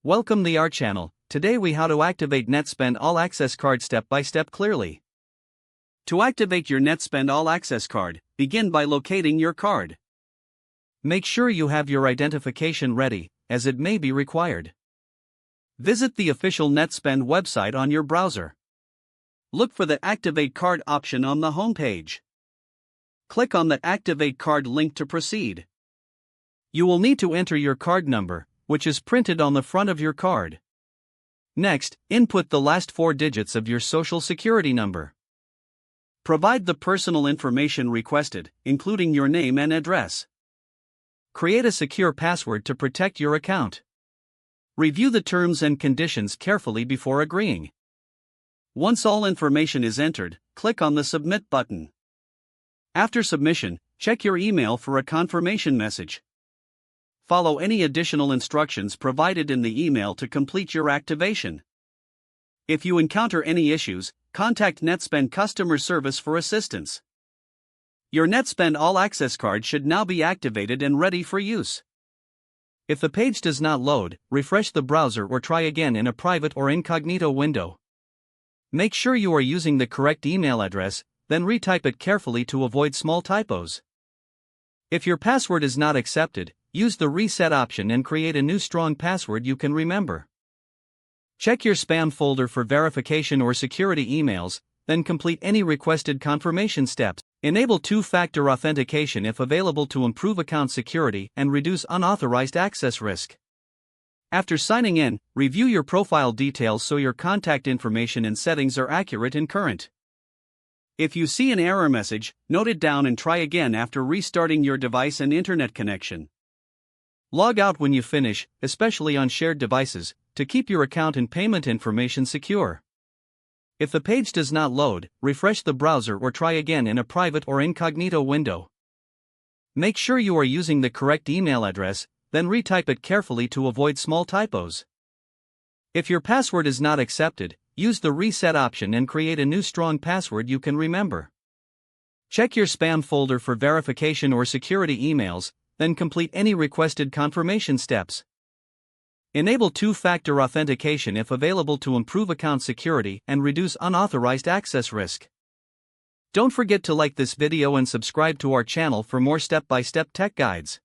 Welcome to our channel. Today we how to activate Netspend All-Access card step by step clearly. To activate your Netspend All-Access card, begin by locating your card. Make sure you have your identification ready, as it may be required. Visit the official Netspend website on your browser. Look for the Activate Card option on the home page. Click on the Activate Card link to proceed. You will need to enter your card number, which is printed on the front of your card. Next, input the last 4 digits of your social security number. Provide the personal information requested, including your name and address. Create a secure password to protect your account. Review the terms and conditions carefully before agreeing. Once all information is entered, click on the Submit button. After submission, check your email for a confirmation message. Follow any additional instructions provided in the email to complete your activation. If you encounter any issues, contact Netspend customer service for assistance. Your Netspend All-Access card should now be activated and ready for use. If the page does not load, refresh the browser or try again in a private or incognito window. Make sure you are using the correct email address, then retype it carefully to avoid small typos. If your password is not accepted, use the reset option and create a new strong password you can remember. Check your spam folder for verification or security emails, then complete any requested confirmation steps. Enable two-factor authentication if available to improve account security and reduce unauthorized access risk. After signing in, review your profile details so your contact information and settings are accurate and current. If you see an error message, note it down and try again after restarting your device and internet connection. Log out when you finish, especially on shared devices, to keep your account and payment information secure. If the page does not load, refresh the browser or try again in a private or incognito window. Make sure you are using the correct email address, then retype it carefully to avoid small typos. If your password is not accepted, use the reset option and create a new strong password you can remember. Check your spam folder for verification or security emails, then complete any requested confirmation steps. Enable two-factor authentication if available to improve account security and reduce unauthorized access risk. Don't forget to like this video and subscribe to our channel for more step-by-step tech guides.